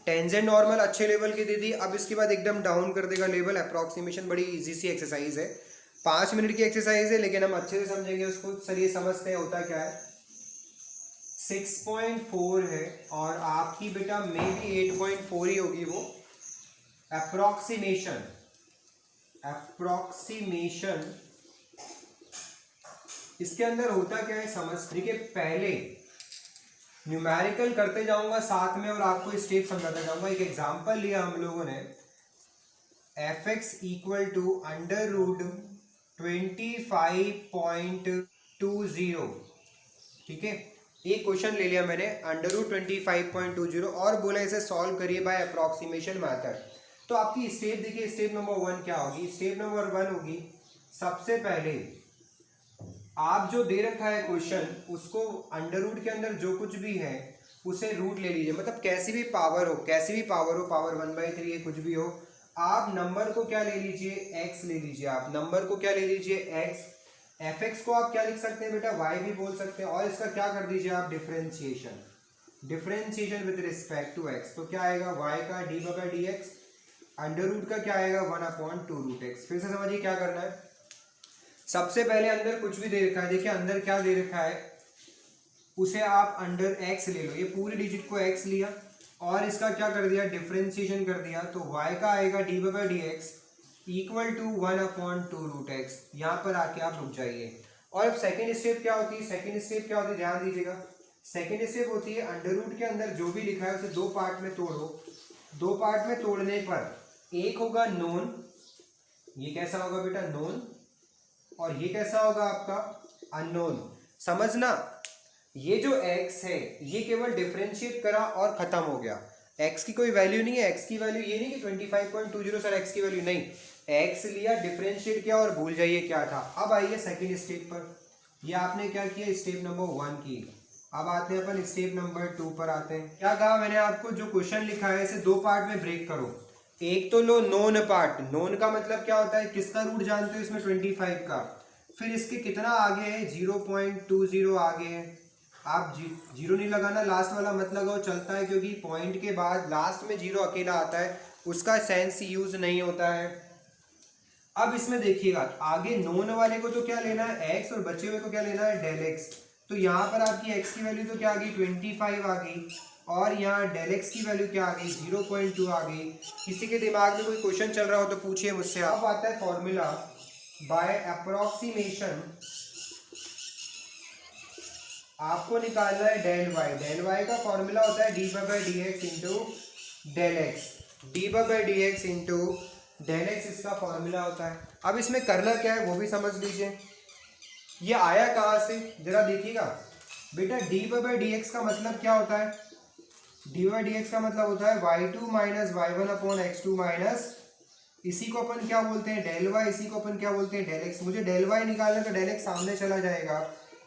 Tangent normal अच्छे level की दे दी। अब इसके बाद एकदम डाउन कर देगा लेवल। अप्रॉक्सीमेशन बड़ी इजी सी एक्सरसाइज है, 5 मिनट की एक्सरसाइज है, लेकिन हम अच्छे से समझेंगे उसको। चलिए समझते हैं होता क्या है। 6.4 है और आपकी बेटा मे भी 8.4 ही होगी वो। अप्रॉक्सीमेशन इसके अंदर होता क्या है समझ। देखिए पहले न्यूमेरिकल करते जाऊंगा साथ में और आपको स्टेप समझाता जाऊंगा। एक एग्जांपल लिया हम लोगों ने, fx equal to under root 25.20। ठीक है, एक क्वेश्चन ले लिया मैंने अंडर रूट 25.20 और बोला इसे सॉल्व करिए बाय अप्रॉक्सीमेशन मेथड। तो आपकी स्टेप देखिए, स्टेप नंबर 1 क्या होगी। स्टेप नंबर 1 होगी, सबसे पहले आप जो दे रखा है क्वेश्चन उसको अंडर रूट के अंदर जो कुछ भी है उसे रूट ले लीजिए। मतलब कैसी भी पावर हो, पावर 1/3 है, कुछ भी हो, आप नंबर को क्या ले लीजिए, x ले लीजिए। आप नंबर को क्या ले लीजिए, x। fx को आप क्या लिख सकते हैं बेटा, y भी बोल सकते हैं। और इसका क्या कर दीजिए आप, differentiation with respect to x। तो क्या आएगा, y का d/dx, अंडर रूट का क्या आएगा 1/2√x। फिर से समझिए क्या करना है। सबसे पहले अंदर कुछ भी दे रखा है, देखिए अंदर क्या दे रखा है, उसे आप अंडर x ले लो। ये पूरी डिजिट को x लिया और इसका क्या कर दिया, डिफरेंशिएशन कर दिया। तो y का आएगा d/dx इक्वल टू 1/2√x। यहाँ पर आके आप रुक जाइए। और अब सेकेंड स्टेप क्या होती है, ध्यान दीजिएगा। सेकेंड स्टेप होती है अंडर रूट के अंदर जो भी लिखा है उसे दो पार्ट में तोड़ो। दो पार्ट में तोड़ने पर एक होगा नोन, ये कैसा होगा बेटा नोन, और ये कैसा होगा आपका अननोन। समझना, ये जो x है ये केवल डिफरेंशिएट करा और खत्म हो गया। x की कोई वैल्यू नहीं है। x की वैल्यू ये नहीं कि 25.20 सर x की वैल्यू नहीं, x लिया, डिफरेंशिएट किया और भूल जाइए क्या था। अब आइए सेकंड स्टेप पर। ये आपने क्या किया, स्टेप नंबर 1 की। अब आते हैं अपन स्टेप नंबर 2 पर आते हैं। क्या कहा मैंने आपको, जो क्वेश्चन लिखा है इसे दो पार्ट में ब्रेक करो। एक तो लो नोन पार्ट, नोन का मतलब क्या होता है, किसका रूट जानते हो इसमें 25 का। फिर इसके कितना आगे है, 0.20 आगे है। आप जीरो नहीं लगाना, लास्ट वाला मत लगाओ, चलता है, क्योंकि पॉइंट के बाद लास्ट में जीरो अकेला आता है, उसका सेंस यूज नहीं होता है। अब इसमें देखिएगा आगे नोन वाले को तो क्या लेना है x और बचे हुए को क्या लेना है डेल x। तो यहाँ पर आपकी x की वैल्यू तो क्या आ गई 25 आ गई और यहाँ डेल x की वैल्यू क्या आ गई 0.2 आ गई। किसी के दिमाग में कोई क्वेश्चन चल रहा हो तो पूछिए मुझसे। अब आता है फॉर्मूला बाय अप्रोक्सीमेशन। आपको निकालना है डेल y का फॉर्मूला होता है d/dx into del x। d/dx into del x इसका फॉर्मूला होता है। अब इसमें करना क्या है वो भी समझ लीजिए। ये आया कहाँ से जरा देखिएगा बेटा। d/dx का मतलब क्या होता है, d/dx का मतलब होता है y2 माइनस y1/x2 माइनस, इसी को अपन क्या बोलते हैं डेल y, इसी को अपन क्या बोलते हैं डेल x। मुझे डेल y निकालना तो डेल x सामने चला जाएगा,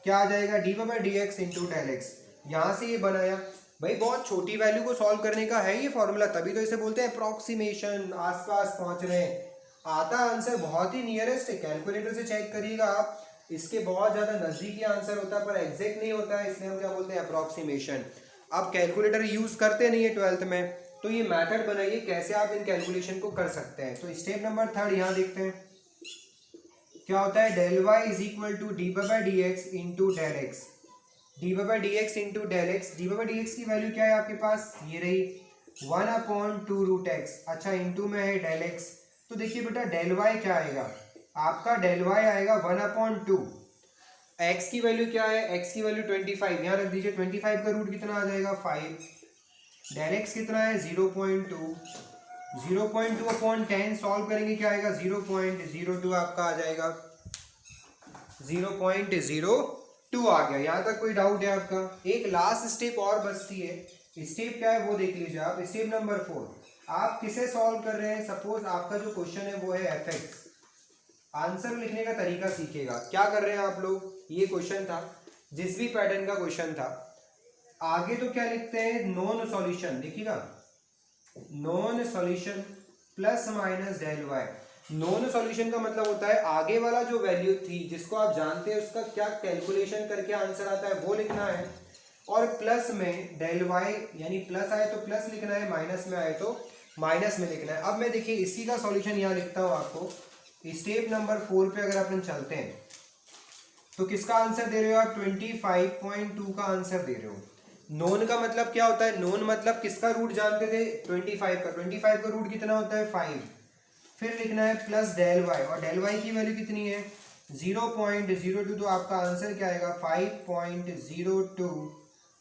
क्या आ जाएगा d/dx इंटू डेल x। यहाँ से ये बनाया भाई, बहुत छोटी वैल्यू को सॉल्व करने का है ये फॉर्मूला, तभी तो इसे बोलते हैं अप्रॉक्सीमेशन, आसपास पहुंच रहे हैं। आता आंसर बहुत ही नियरेस्ट है, कैलकुलेटर से चेक करिएगा आप, इसके बहुत ज्यादा नजदीकी आंसर होता है पर एग्जैक्ट नहीं होता है, इसलिए हम क्या बोलते हैं अप्रॉक्सीमेशन। अब कैलकुलेटर यूज करते नहीं है 12th में, तो ये मेथड बनाइए कैसे आप इन कैलकुलेशन को कर सकते हैं। तो स्टेप नंबर 3 यहाँ देखते हैं क्या होता है, del y is equal to d/dx into del X. d/dx into del X, d/dx की वैल्यू क्या है आपके पास, ये रही 1/2√x। अच्छा इंटू में है डेल एक्स। तो देखिए बेटा डेल y क्या आएगा आपका, डेल y आएगा 1/2। x की वैल्यू क्या है, x की वैल्यू 25, यहाँ रख दीजिए। 25 का रूट कितना आ जाएगा 5। डेल x कितना है 0.2, 0.2 अपॉन 10 सॉल्व करेंगे क्या आएगा 0.02 आपका आ जाएगा, 0.02 आ गया। यहाँ तक कोई डाउट है आपका। एक लास्ट स्टेप और बचती है, स्टेप क्या है वो देख लीजिए आप। स्टेप नंबर 4 आप किसे सॉल्व कर रहे हैं, सपोज आपका जो क्वेश्चन है वो है fx। आंसर लिखने का तरीका सीखेगा। क्या कर रहे हैं आप लोग, ये क्वेश्चन था, जिस भी पैटर्न का क्वेश्चन था, आगे तो क्या लिखते हैं नॉन सॉल्यूशन। देखिएगा known solution plus minus del y। Known solution का मतलब होता है आगे वाला जो वैल्यू थी जिसको आप जानते हैं उसका क्या कैलकुलेशन करके आंसर आता है वो लिखना है। और प्लस में डेल वाई, यानी प्लस आए तो प्लस लिखना है, माइनस में आए तो माइनस में लिखना है। अब मैं देखिए इसी का सॉल्यूशन यहाँ लिखता हूँ आपको। स्टेप नंबर 4 पे अगर अपन चलते हैं तो किसका आंसर दे रहे हो आप? 25.2 का आंसर दे रहे हो। नोन का मतलब क्या होता है? नोन मतलब किसका रूट जानते थे? 25 का। 25 का रूट कितना होता है? 5। फिर लिखना है प्लस डेल वाई, और डेल वाई की वैल्यू कितनी है? 0.02। तो आपका आंसर क्या आएगा? 5.02।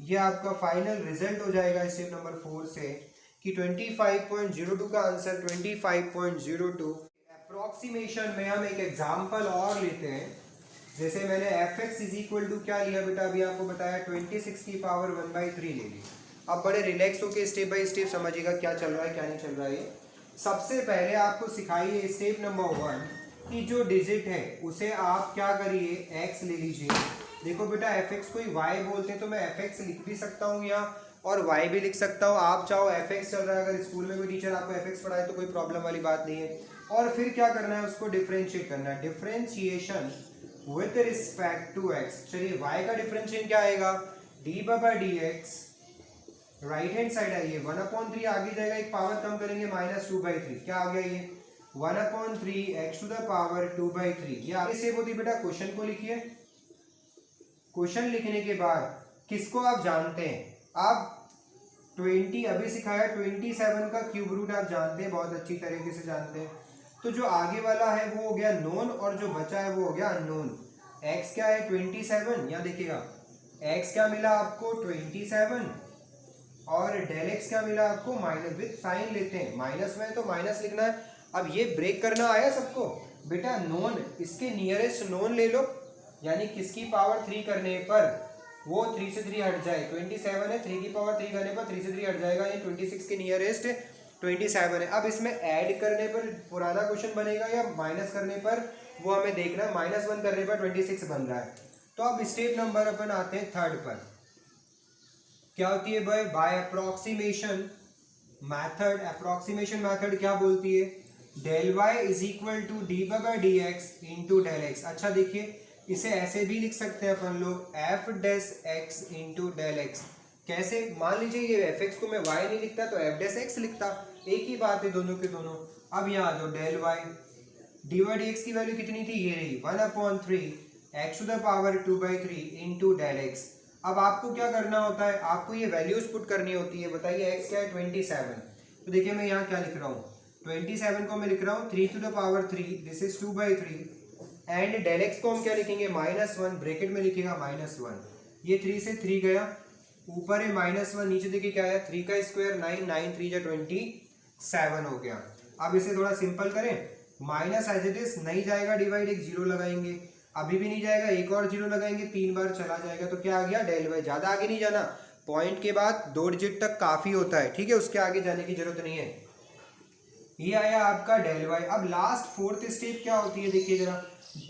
ये आपका फाइनल रिजल्ट हो जाएगा स्टेप नंबर 4 से कि 25.02 का आंसर 25.02। अप्रोक्सीमेशन में हम एक एग्जाम्पल और लेते हैं। जैसे मैंने F X is equal to क्या लिया बेटा? अभी आपको बताया 26 की पावर 1/3 ले ली। अब बड़े रिलैक्स होकर स्टेप बाय स्टेप समझिएगा क्या चल रहा है क्या नहीं चल रहा है। सबसे पहले आपको सिखाइए स्टेप नंबर 1 कि जो डिजिट है उसे आप क्या करिए? एक्स ले लीजिए। देखो बेटा एफ एक्स को वाई बोलते हैं तो मैं एफ एक्स लिख भी सकता हूँ यहाँ और वाई भी लिख सकता हूँ। आप चाहो एफ एक्स चल रहा है, अगर स्कूल में कोई टीचर आपको एफ एक्स पढ़ाए तो कोई प्रॉब्लम वाली बात नहीं है। और फिर क्या करना है? उसको डिफ्रेंशिएट करना है। Differentiation with respect to X. चलिए y का डिफरेंशिएशन क्या आएगा? D by D X. Right hand side आइए 1/3 आगे जाएगा, एक पावर कम करेंगे -2/3। क्या आ गया ये? 1/3 x टू द पावर 2/3। ये आगे सेव होती है बेटा। क्वेश्चन को लिखिए। क्वेश्चन लिखने के बाद किसको आप जानते हैं? आप 20 अभी सिखाया 27 का क्यूब रूट आप जानते हैं, बहुत अच्छी तरीके से जानते हैं। तो जो आगे वाला है वो हो गया नोन और जो बचा है वो हो गया अननोन। x क्या है? 27। यहाँ देखिएगा x क्या मिला आपको? 27 और डेल x क्या मिला आपको? माइनस। विद साइन लेते हैं, माइनस में तो माइनस लिखना है। अब ये ब्रेक करना आया सबको? बेटा नोन, इसके नियरेस्ट नोन ले लो, यानी किसकी पावर 3 करने पर वो 3 से 3 हट जाए। 27 है, 3 की पावर 3 करने पर 3 से 3 हट जाएगा, ये 26 के नियरेस्ट 27 है। अब इसमें ऐड करने पर पुराना क्वेश्चन बनेगा या माइनस करने पर, वो हमें देखना है। -1 करने पर 26 बन रहा है। तो अब स्टेप नंबर अपन आते हैं 3rd पर। क्या होती है भाई? By approximation method. Approximation method क्या बोलती है? Del Y is equal to D by D X into del X. अच्छा देखिए इसे ऐसे भी लिख सकते हैं अपन लोग, एफ डेस एक्स इंटू डेल एक्स। कैसे? मान लीजिए ये एफ एक्स को मैं वाई नहीं लिखता तो एफ डेस एक्स लिखता, एक ही बात है दोनों के दोनों। अब यहाँ आ जाओ, del Y D Y D X की वैल्यू कितनी थी? ये रही 1/3 X to the power 2/3 into del X. अब आपको क्या करना होता है? आपको ये वैल्यूज पुट करनी होती है। बताइए एक्स क्या है? 27। तो देखिए मैं यहाँ क्या लिख रहा हूँ? 27 को मैं लिख रहा हूँ 3 to the power 3, this is 2/3 and del X को हम क्या लिखेंगे? -1, ब्रैकेट में लिखेगा -1। ये 3 से 3 गया, ऊपर है -1, नीचे देखिए क्या है? 3 का स्क्वायर 9, 9 3 जा 27 हो गया। अब इसे थोड़ा सिंपल करें, माइनस एज इट इज नहीं जाएगा, डिवाइड एक 0 लगाएंगे, अभी भी नहीं जाएगा, एक और 0 लगाएंगे, 3 बार चला जाएगा। तो क्या आ गया? Del Y. ज्यादा आगे नहीं जाना, पॉइंट के बाद 2 डिजिट तक काफी होता है, ठीक है, उसके आगे जाने की जरूरत नहीं है। ये आया आपका डेल वाई। अब लास्ट 4th स्टेप क्या होती है? देखिए जरा,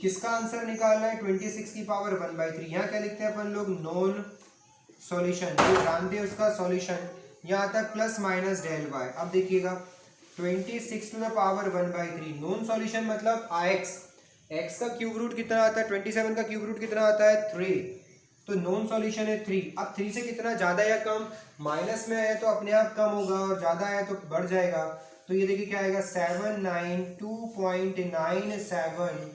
किसका आंसर निकालना है? 26 की पावर 1/3। यहाँ क्या लिखते हैं अपन लोग? नॉन सॉल्यूशन, जो जानते हैं उसका सॉल्यूशन। यहाँ तक प्लस माइनस डेल वाई। अब देखिएगा 26 to the power 1/3 known solution मतलब x। x का क्यूब रूट कितना आता है? 27 का क्यूब रूट कितना आता है? 3। तो नॉन सॉल्यूशन है 3। अब 3 से कितना ज्यादा या कम? माइनस में है तो अपने आप कम होगा और ज्यादा है तो बढ़ जाएगा। तो ये देखिए क्या आएगा? 792.97।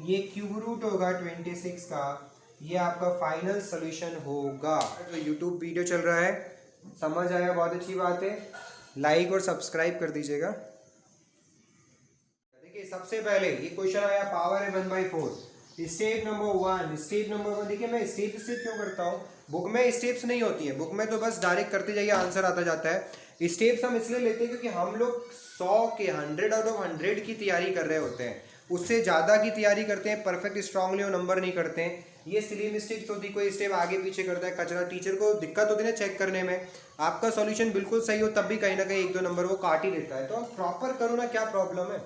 ये क्यूब रूट होगा 26 का, ये आपका फाइनल सॉल्यूशन होगा। जो यूट्यूब वीडियो चल रहा है समझ आया? बहुत अच्छी बात है, लाइक और सब्सक्राइब कर दीजिएगा। देखिए सबसे पहले ये क्वेश्चन आया, पावर है 1/4। Step number 1। स्टेप नंबर 1 देखिए मैं स्टेप क्यों करता हूँ? बुक में स्टेप्स नहीं होती है, बुक में तो बस डायरेक्ट करते जाइए, आंसर आता जाता है। स्टेप्स हम इसलिए लेते हैं क्योंकि हम लोग 100 के 100 आउट ऑफ 100 की तैयारी कर रहे होते हैं, उससे ज़्यादा की तैयारी करते हैं, परफेक्ट स्ट्रांगली वो नंबर नहीं करते हैं। ये सिली मिस्टेक्स होती, कोई स्टेप आगे पीछे करता है, कचरा, टीचर को दिक्कत होती है ना चेक करने में। आपका सॉल्यूशन बिल्कुल सही हो तब भी कहीं ना कहीं 1-2 नंबर वो काट ही देता है। तो आप प्रॉपर करो ना, क्या प्रॉब्लम है?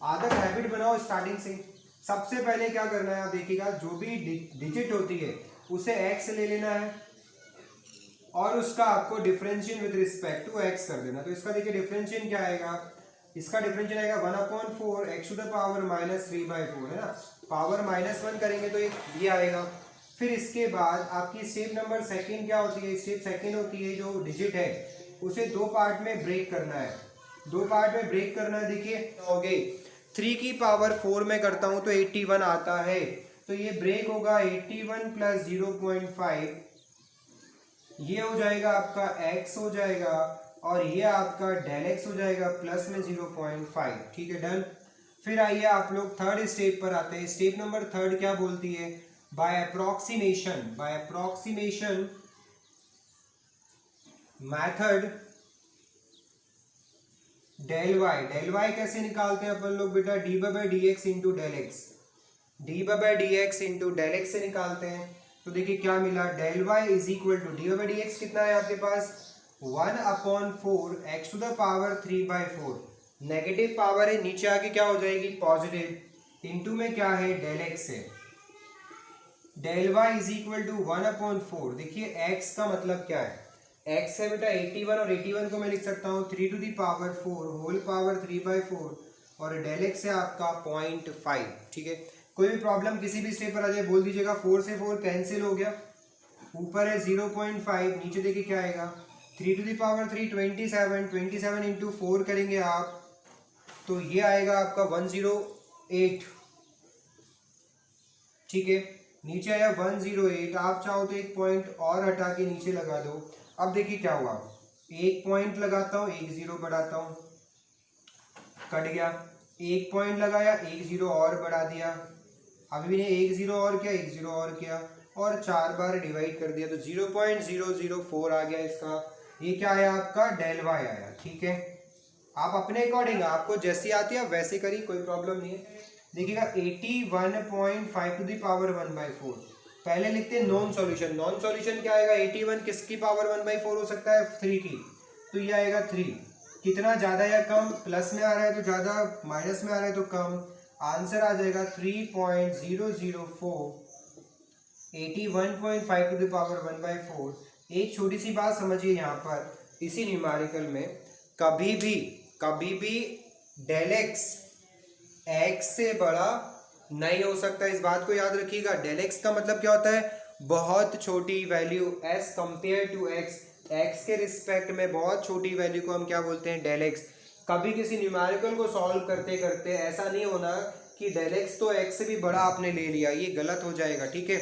आदत हैबिट बनाओ स्टार्टिंग से। सबसे पहले क्या करना है आप देखिएगा, जो भी डिजिट होती है उसे एक्स ले लेना है और उसका आपको differentiate with respect to X कर देना। तो इसका देखिए डिफरेंशिएट क्या आएगा? इसका डिफरेंशिएट आएगा 1/4 एक्स टू द पावर -3/4 है ना। पावर -1 करेंगे तो ये आएगा। फिर इसके बाद आपकी स्टेप नंबर सेकंड क्या होती है, स्टेप सेकंड होती है जो डिजिट है उसे दो पार्ट में ब्रेक करना है, दो पार्ट में ब्रेक करना है। देखिए हो गए 3 की पावर 4 में करता हूं तो 81 आता है, तो ये ब्रेक होगा 81 प्लस 0.5, ये हो जाएगा आपका x हो जाएगा और ये आपका डेल x हो जाएगा प्लस में 0.5। ठीक है, डन। फिर आइए आप लोग थर्ड स्टेप पर आते हैं। स्टेप नंबर थर्ड क्या बोलती है, by approximation method del Y कैसे निकालते हैं अपन लोग बेटा, D by D X into del X, D by D X into del X से निकालते हैं। तो देखिए क्या मिला, del Y is equal to D by D X कितना है आपके पास 1/4 X to the power 3/4, negative power है नीचे आके क्या हो जाएगी पॉजिटिव, इंटू में क्या है डेल एक्स है, del Y is equal to 1/4। देखिए x का मतलब क्या है, x है बेटा 81 और 81 को मैं लिख सकता हूँ 3 to the power 4 whole power 3/4 और डेल एक्स है आपका 0.5। ठीक है, कोई भी प्रॉब्लम किसी भी स्टेप पर आ जाए बोल दीजिएगा। 4 से 4 कैंसिल हो गया, ऊपर है 0.5, नीचे देखिए क्या आएगा 3 टू दी पावर 3 27 इंटू 4 करेंगे आप तो ये आएगा आपका 108। ठीक है, नीचे आया 108, आप चाहो तो एक पॉइंट और हटा के नीचे लगा दो। अब देखिए क्या हुआ, एक पॉइंट लगाता हूँ एक जीरो बढ़ाता हूँ, कट गया, एक पॉइंट लगाया एक जीरो और बढ़ा दिया, अभी ने एक जीरो और किया एक जीरो और किया और 4 बार डिवाइड कर दिया तो 0.004 आ गया इसका। ये क्या आया आपका डेल वाई आया। ठीक है, आप अपने अकॉर्डिंग आपको जैसी आती है वैसे करिए, कोई प्रॉब्लम नहीं है। देखिएगा 81.5 टू दी पावर 1/4, पहले लिखते हैं नॉन सॉल्यूशन। नॉन सॉल्यूशन क्या आएगा, 81 किसकी पावर 1/4 हो सकता है 3 की, तो ये आएगा 3। कितना ज़्यादा या कम, प्लस में आ रहा है तो ज़्यादा, माइनस में आ रहा है तो कम, आंसर आ जाएगा 3.004, 81.5 टू द पावर 1/4। एक छोटी सी बात समझिए यहाँ पर, इसी न्यूमेरिकल में कभी भी डेल एक्स एक्स से बड़ा नहीं हो सकता, इस बात को याद रखिएगा। डेल एक्स का मतलब क्या होता है, बहुत छोटी value as compare to X, X के रिस्पेक्ट में बहुत छोटी वैल्यू को हम क्या बोलते हैं डेल एक्स। कभी किसी न्यूमेरिकल को सॉल्व करते करते ऐसा नहीं होना कि डेल एक्स तो एक्स से भी बड़ा आपने ले लिया, ये गलत हो जाएगा। ठीक है।